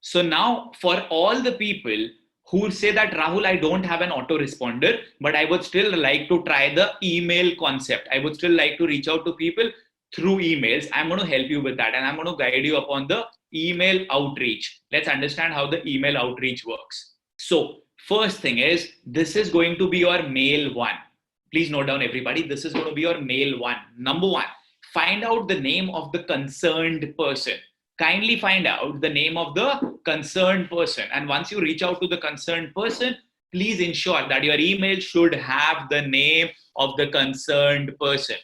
So now for all the people who say that, Rahul, I don't have an autoresponder, but I would still like to try the email concept. I would still like to reach out to people through emails. I'm going to help you with that. And I'm going to guide you upon the email outreach. Let's understand how the email outreach works. So first thing is, this is going to be your mail one. Please note down, everybody. This is going to be your mail one. Number one, find out the name of the concerned person. Kindly find out the name of the concerned person. And once you reach out to the concerned person, please ensure that your email should have the name of the concerned person.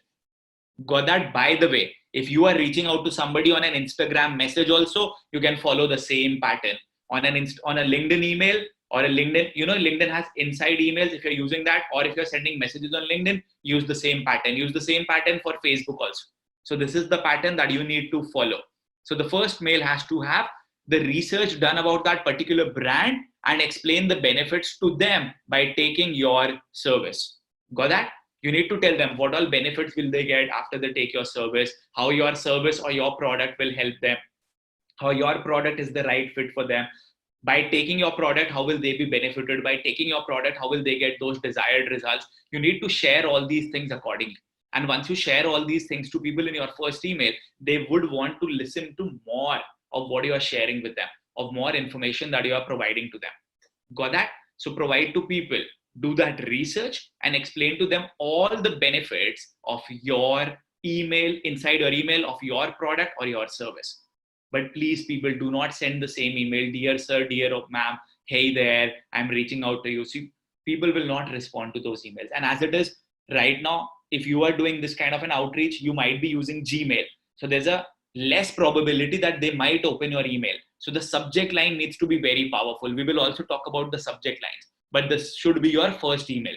Got that? By the way, if you are reaching out to somebody on an Instagram message also, you can follow the same pattern. On a LinkedIn email or a LinkedIn, LinkedIn has inside emails if you're using that, or if you're sending messages on LinkedIn, use the same pattern. Use the same pattern for Facebook also. So this is the pattern that you need to follow. So the first mail has to have the research done about that particular brand and explain the benefits to them by taking your service. Got that? You need to tell them what all benefits will they get after they take your service, how your service or your product will help them, how your product is the right fit for them. By taking your product, how will they be benefited? By taking your product, how will they get those desired results? You need to share all these things accordingly. And once you share all these things to people in your first email, they would want to listen to more of what you are sharing with them, of more information that you are providing to them. Got that? So provide to people, do that research and explain to them all the benefits of your email, inside your email, of your product or your service. But please, people, do not send the same email. Dear sir, dear ma'am, hey there, I'm reaching out to you. See, people will not respond to those emails. And as it is right now, if you are doing this kind of an outreach, you might be using Gmail. So there's a less probability that they might open your email. So the subject line needs to be very powerful. We will also talk about the subject lines, but this should be your first email.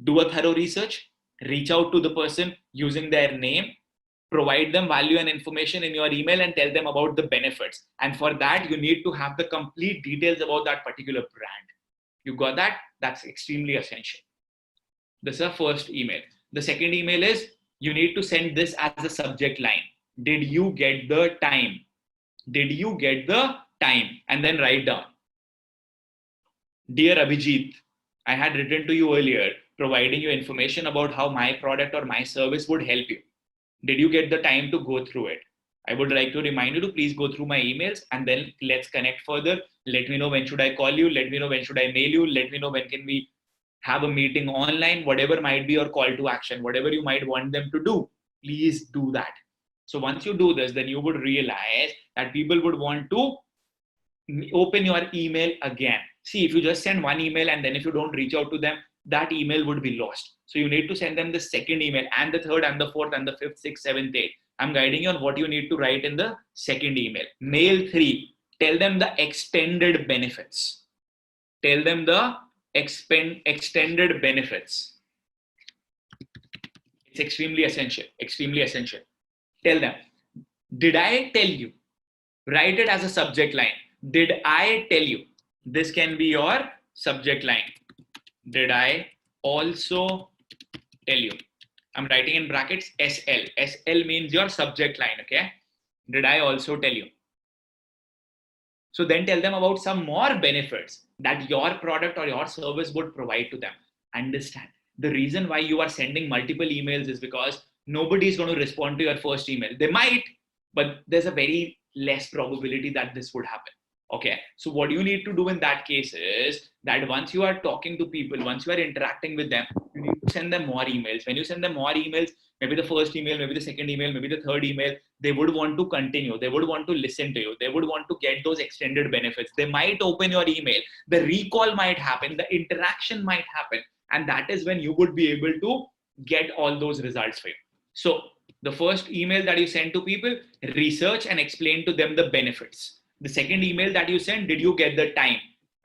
Do a thorough research, reach out to the person using their name, provide them value and information in your email and tell them about the benefits. And for that, you need to have the complete details about that particular brand. You got that? That's extremely essential. This is our first email. The second email is, you need to send this as a subject line. Did you get the time? Did you get the time? And then write down, Dear Abhijit, I had written to you earlier, providing you information about how my product or my service would help you. Did you get the time to go through it? I would like to remind you to please go through my emails and then let's connect further. Let me know when should I call you. Let me know when should I mail you. Let me know when can we have a meeting online, whatever might be your call to action, whatever you might want them to do, please do that. So once you do this, then you would realize that people would want to open your email again. See, if you just send one email and then if you don't reach out to them, that email would be lost. So you need to send them the second email and the third and the fourth and the fifth, sixth, seventh, eighth. I'm guiding you on what you need to write in the second email. Mail 3, tell them the extended benefits. Tell them the extended benefits. It's extremely essential, extremely essential. Tell them, did I tell you? Write it as a subject line. Did I tell you? This can be your subject line. Did I also tell you? I'm writing in brackets SL. SL means your subject line, okay? Did I also tell you? So then tell them about some more benefits that your product or your service would provide to them. Understand, the reason why you are sending multiple emails is because nobody is going to respond to your first email. They might, but there's a very less probability that this would happen. Okay, so what you need to do in that case is that once you are talking to people, once you are interacting with them, you need to send them more emails. When you send them more emails, maybe the first email, maybe the second email, maybe the third email, they would want to continue. They would want to listen to you. They would want to get those extended benefits. They might open your email. The recall might happen. The interaction might happen. And that is when you would be able to get all those results for you. So the first email that you send to people, research and explain to them the benefits. The second email that you send, did you get the time?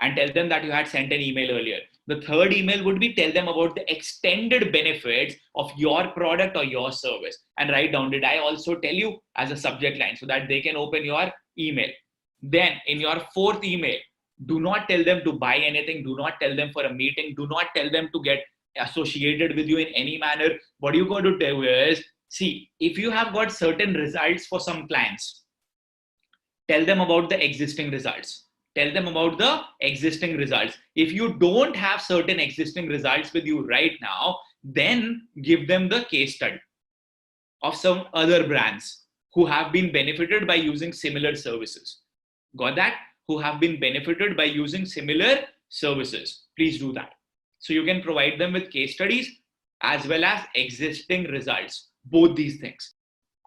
And tell them that you had sent an email earlier. The third email would be tell them about the extended benefits of your product or your service. And write down, did I also tell you, as a subject line so that they can open your email. Then in your fourth email, do not tell them to buy anything. Do not tell them for a meeting. Do not tell them to get associated with you in any manner. What you're going to do is, see, if you have got certain results for some clients, tell them about the existing results. Tell them about the existing results. If you don't have certain existing results with you right now, then give them the case study of some other brands who have been benefited by using similar services. Got that? Who have been benefited by using similar services. Please do that. So you can provide them with case studies as well as existing results, both these things.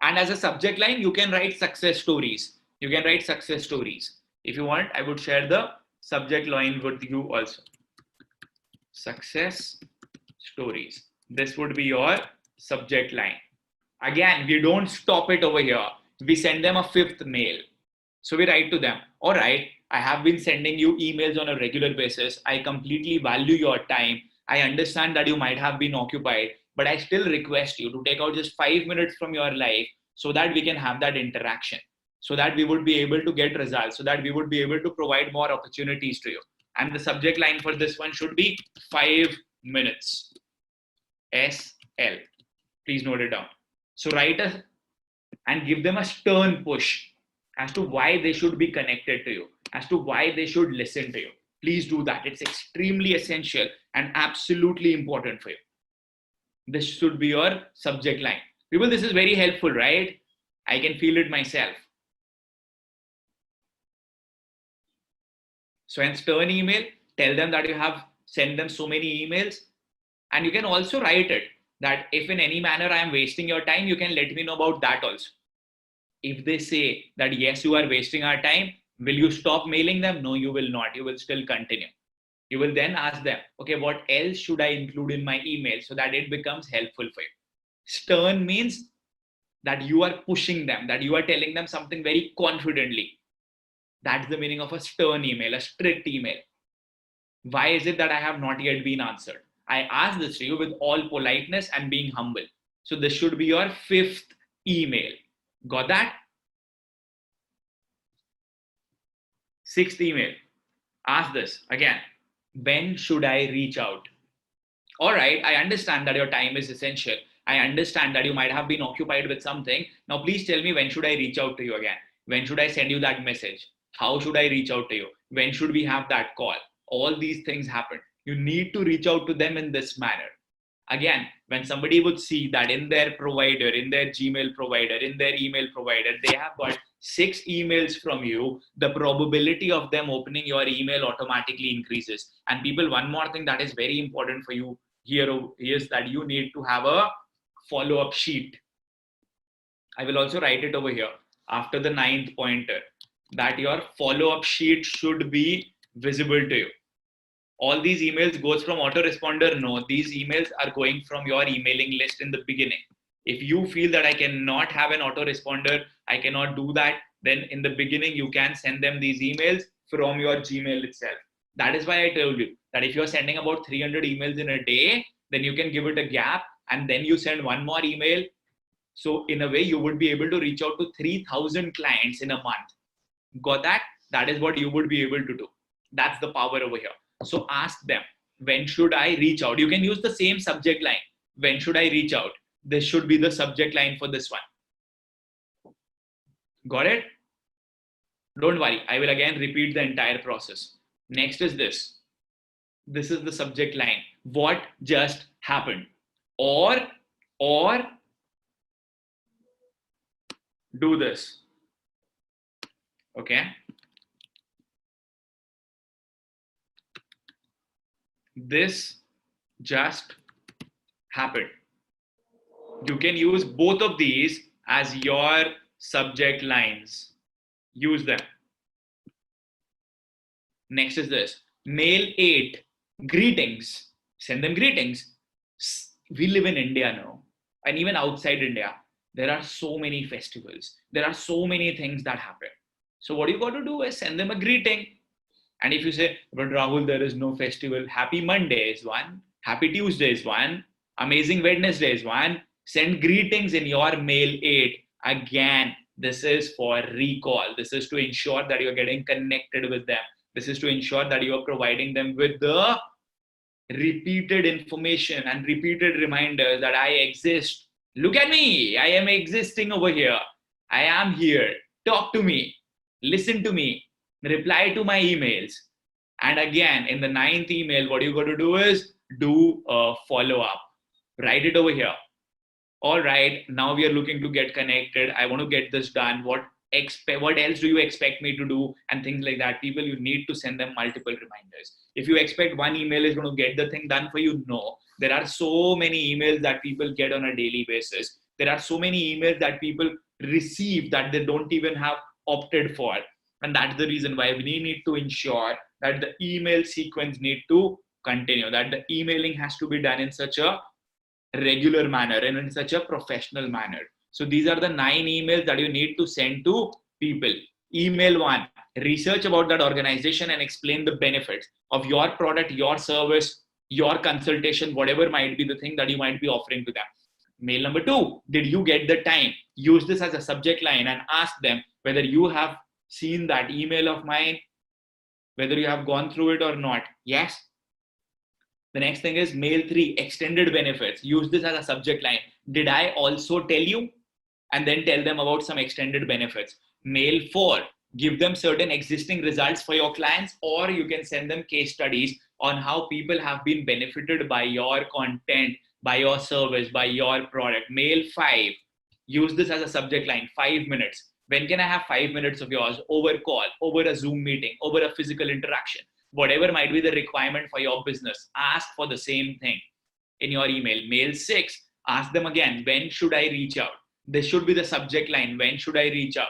And as a subject line, you can write success stories. You can write success stories. If you want, I would share the subject line with you also. Success stories. This would be your subject line. Again, we don't stop it over here. We send them a fifth mail. So we write to them, all right, I have been sending you emails on a regular basis. I completely value your time. I understand that you might have been occupied, but I still request you to take out just 5 minutes from your life so that we can have that interaction, so that we would be able to get results, so that we would be able to provide more opportunities to you. And the subject line for this one should be 5 minutes. SL. Please note it down. So write and give them a stern push as to why they should be connected to you, as to why they should listen to you. Please do that. It's extremely essential and absolutely important for you. This should be your subject line. People, this is very helpful, right? I can feel it myself. So in stern email, tell them that you have sent them so many emails. And you can also write it that if in any manner I am wasting your time, you can let me know about that also. If they say that yes, you are wasting our time, will you stop mailing them? No, you will not. You will still continue. You will then ask them, okay, what else should I include in my email so that it becomes helpful for you? Stern means that you are pushing them, that you are telling them something very confidently. That's the meaning of a stern email, a strict email. Why is it that I have not yet been answered? I ask this to you with all politeness and being humble. So this should be your fifth email. Got that? Sixth email. Ask this again. When should I reach out? All right, I understand that your time is essential. I understand that you might have been occupied with something. Now, please tell me, when should I reach out to you again? When should I send you that message? How should I reach out to you? When should we have that call? All these things happen. You need to reach out to them in this manner. Again, when somebody would see that in their provider, in their Gmail provider, in their email provider, they have got 6 emails from you, the probability of them opening your email automatically increases. And people, one more thing that is very important for you here is that you need to have a follow-up sheet. I will also write it over here after the 9th pointer, that your follow-up sheet should be visible to you. All these emails goes from autoresponder? No, these emails are going from your emailing list in the beginning. If you feel that I cannot have an autoresponder, I cannot do that, then in the beginning, you can send them these emails from your Gmail itself. That is why I told you that if you're sending about 300 emails in a day, then you can give it a gap and then you send one more email. So in a way, you would be able to reach out to 3,000 clients in a month. Got that? That is what you would be able to do. That's the power over here. So ask them, when should I reach out? You can use the same subject line. When should I reach out? This should be the subject line for this one. Got it? Don't worry. I will again repeat the entire process. Next is this. This is the subject line. What just happened? Or do this. Okay. This just happened. You can use both of these as your subject lines. Use them. Next is this. Mail 8. Greetings. Send them greetings. We live in India now, and even outside India, there are so many festivals. There are so many things that happen. So what you got to do is send them a greeting. And if you say, but Rahul, there is no festival. Happy Monday is one. Happy Tuesday is one. Amazing Wednesday is one. Send greetings in your mail 8. Again, this is for recall. This is to ensure that you're getting connected with them. This is to ensure that you are providing them with the repeated information and repeated reminders that I exist. Look at me. I am existing over here. I am here. Talk to me. listen to me, reply to my emails. And again, in the 9th email, what you got to do is do a follow up. Write it over here. All right, now we are looking to get connected. I want to get this done. What else do you expect me to do? And things like that. People, you need to send them multiple reminders. If you expect one email is going to get the thing done for you, no. There are so many emails that people get on a daily basis. There are so many emails that people receive that they don't even have opted for. And that's the reason why we need to ensure that the email sequence need to continue, that the emailing has to be done in such a regular manner and in such a professional manner. So these are the 9 emails that you need to send to people. Email 1, research about that organization and explain the benefits of your product, your service, your consultation, whatever might be the thing that you might be offering to them. Mail number 2, did you get the time? Use this as a subject line and ask them whether you have seen that email of mine, whether you have gone through it or not. Yes. The next thing is mail 3, extended benefits. Use this as a subject line. Did I also tell you? And then tell them about some extended benefits. Mail 4, give them certain existing results for your clients, or you can send them case studies on how people have been benefited by your content, by your service, by your product. Mail 5, use this as a subject line, 5 minutes. When can I have 5 minutes of yours over call, over a Zoom meeting, over a physical interaction? Whatever might be the requirement for your business, ask for the same thing in your email. Mail 6, ask them again, when should I reach out? This should be the subject line, when should I reach out?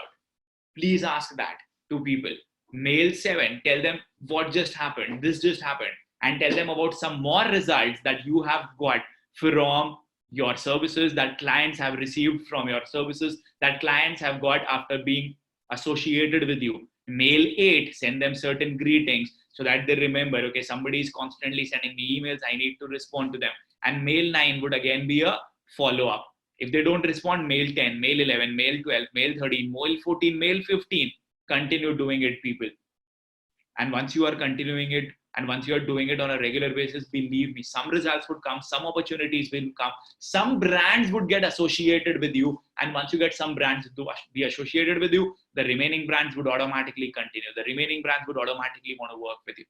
Please ask that to people. Mail 7, tell them what just happened, this just happened, and tell them about some more results that you have got from your services, that clients have received from your services, that clients have got after being associated with you. Mail 8, send them certain greetings so that they remember, okay, somebody is constantly sending me emails, I need to respond to them. And mail 9 would again be a follow-up. If they don't respond, mail 10, mail 11, mail 12, mail 13, mail 14, mail 15. Continue doing it, people. And once you are continuing it, and once you are doing it on a regular basis, believe me, some results would come, some opportunities will come, some brands would get associated with you. And once you get some brands to be associated with you, the remaining brands would automatically continue. The remaining brands would automatically want to work with you.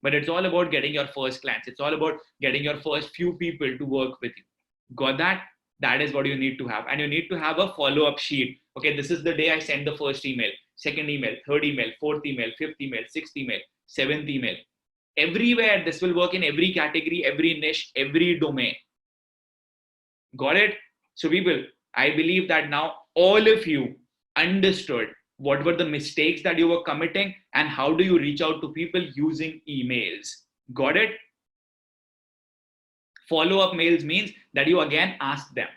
But it's all about getting your first clients. It's all about getting your first few people to work with you. Got that? That is what you need to have. And you need to have a follow-up sheet. Okay, this is the day I sent the first email, second email, third email, fourth email, fifth email, sixth email, seventh email. Everywhere, this will work in every category, every niche, every domain. Got it? So people, I believe that now all of you understood what were the mistakes that you were committing and how do you reach out to people using emails. Got it? Follow-up mails means that you again ask them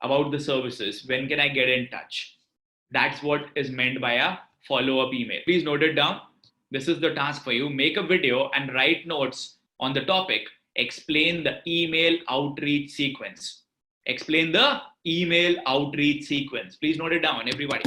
about the services. When can I get in touch? That's what is meant by a follow-up email. Please note it down. This is the task for you. Make a video and write notes on the topic. Explain the email outreach sequence. Explain the email outreach sequence. Please note it down, everybody.